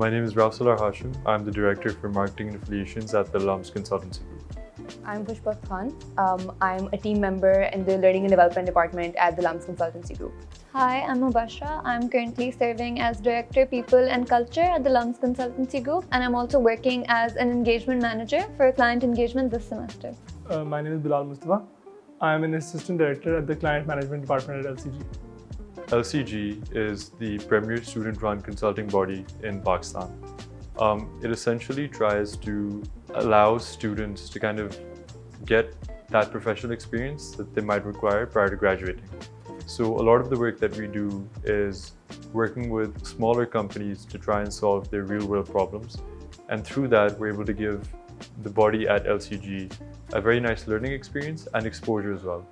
My name is Salar. I'm the Director for Marketing and Affiliations at the LUMS Consultancy Group. I'm Khushbakht. I'm a team member in the Learning and Development Department at the LUMS Consultancy Group. Hi, I'm Mubashra. I'm currently serving as Director People and Culture at the LUMS Consultancy Group, and I'm also working as an engagement manager for client engagement this semester. My name is Bilal, Mustafa. I'm an Assistant Director at the Client Management Department at LCG. LCG is the premier student-run consulting body in Pakistan. It essentially tries to allow students to kind of get that professional experience that they might require prior to graduating. So a lot of the work that we do is working with smaller companies to try and solve their real-world problems. And through that, we're able to give the body at LCG a very nice learning experience and exposure as well.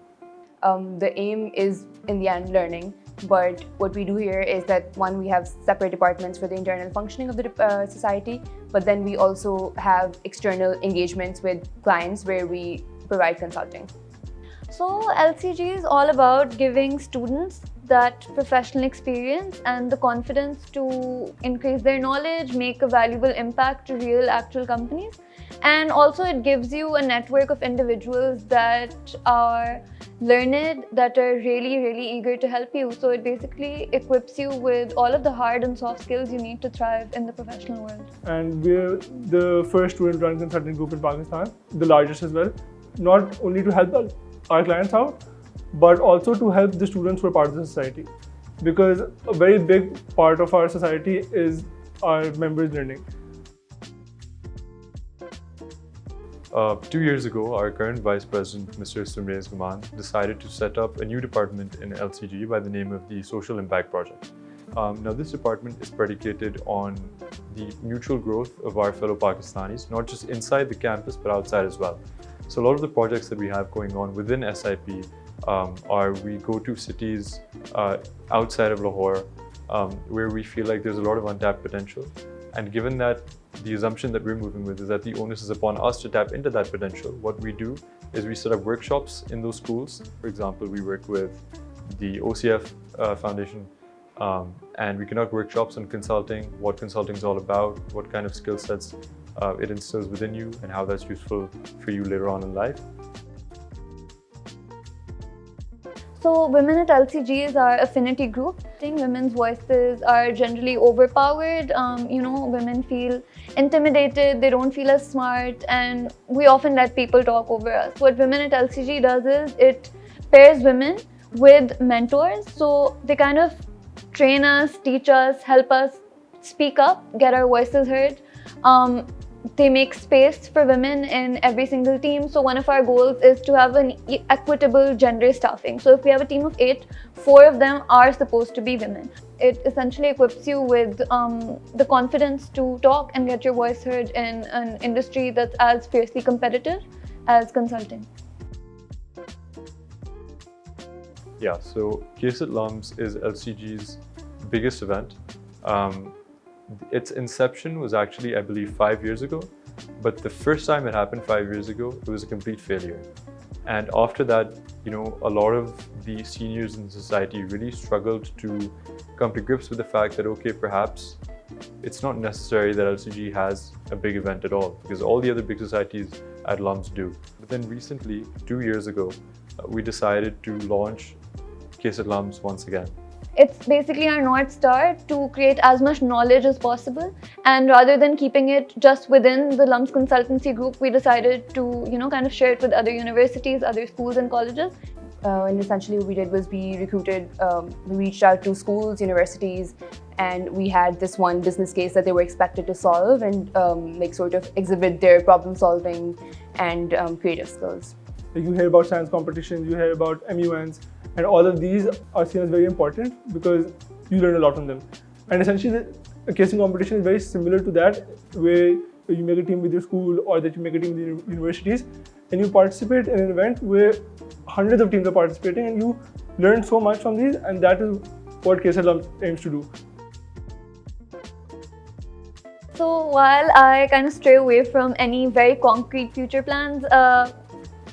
The aim is, in the end, learning. But what we do here is that, one, we have separate departments for the internal functioning of the society, but then we also have external engagements with clients where we provide consulting. So LCG is all about giving students that professional experience and the confidence to increase their knowledge, make a valuable impact to real actual companies. And also it gives you a network of individuals that are learned, that are really eager to help you. So it basically equips you with all of the hard and soft skills you need to thrive in the professional world. And we're the first student-run consulting group in Pakistan, the largest as well, not only to help our clients out, but also to help the students who are part of the society. Because a very big part of our society is our members learning. 2 years ago, our current Vice President, Mr. Sumrez Gaman, decided to set up a new department in LCG by the name of the Social Impact Project. Now, this department is predicated on the mutual growth of our fellow Pakistanis, not just inside the campus, but outside as well. So a lot of the projects that we have going on within SIP are we go to cities outside of Lahore where we feel like there's a lot of untapped potential. And given that the assumption that we're moving with is that the onus is upon us to tap into that potential, what we do is we set up workshops in those schools. For example, we work with the OCF Foundation and we conduct workshops on consulting, what consulting is all about, what kind of skill sets it instills within you, and how that's useful for you later on in life. So women at LCG is our affinity group. I think women's voices are generally overpowered. Women feel intimidated, they don't feel as smart, and we often let people talk over us. What Women at LCG does is it pairs women with mentors. So they kind of train us, teach us, help us speak up, get our voices heard. They make space for women in every single team. So one of our goals is to have an equitable gender staffing. So if we have a team of 8, 4 of them are supposed to be women. It essentially equips you with the confidence to talk and get your voice heard in an industry that's as fiercely competitive as consulting. Yeah, so Case at LUMS is LCG's biggest event. Its inception was actually, I believe, 5 years ago, but the first time it happened 5 years ago, it was a complete failure. And after that, a lot of the seniors in society really struggled to come to grips with the fact that, okay, perhaps it's not necessary that LCG has a big event at all, because all the other big societies at LUMS do. But then recently, 2 years ago, we decided to launch Case at LUMS once again. It's basically our North Star to create as much knowledge as possible, and rather than keeping it just within the LUMS Consultancy Group, we decided to kind of share it with other universities, other schools and colleges. And essentially what we did was we reached out to schools, universities, and we had this one business case that they were expected to solve and sort of exhibit their problem solving and creative skills. You hear about science competitions, you hear about MUNs, and all of these are seen as very important because you learn a lot from them. And essentially, a casing competition is very similar to that, where you make a team with your school or that you make a team with your universities, and you participate in an event where hundreds of teams are participating, and you learn so much from these, and that is what Case at LUMS aims to do. So while I kind of stray away from any very concrete future plans,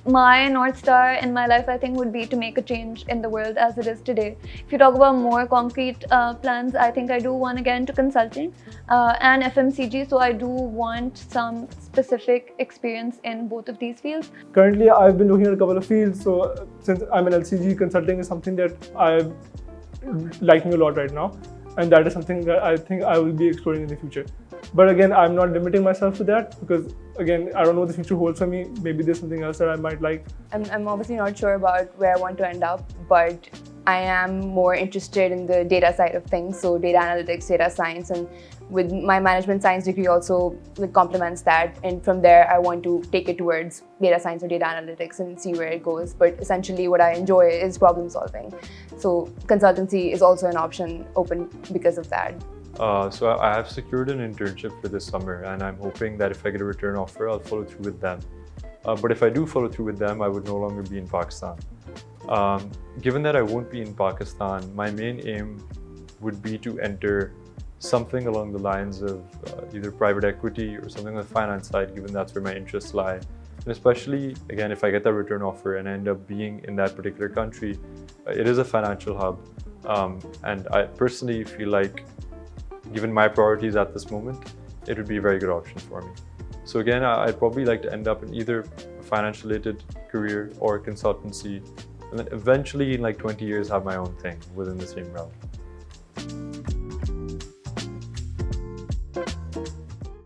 my North Star in my life, I think, would be to make a change in the world as it is today. If you talk about more concrete plans, I think I do want to get into consulting and FMCG. So I do want some specific experience in both of these fields. Currently, I've been looking at a couple of fields. So since I'm an LCG, consulting is something that I'm liking a lot right now. And that is something that I think I will be exploring in the future. But again, I'm not limiting myself to that because, again, I don't know what the future holds for me. Maybe there's something else that I might like. I'm obviously not sure about where I want to end up, but I am more interested in the data side of things, so data analytics, data science, and with my management science degree also complements that. And from there, I want to take it towards data science or data analytics and see where it goes. But essentially, what I enjoy is problem solving. So consultancy is also an option open because of that. So I have secured an internship for this summer, and I'm hoping that if I get a return offer, I'll follow through with them. But if I do follow through with them, I would no longer be in Pakistan. Given that I won't be in Pakistan, my main aim would be to enter something along the lines of either private equity or something on the finance side, given that's where my interests lie. And especially, again, if I get that return offer and I end up being in that particular country, it is a financial hub. And I personally feel like, given my priorities at this moment, it would be a very good option for me. So again, I'd probably like to end up in either a finance-related career or consultancy, and then eventually in like 20 years have my own thing within the same realm.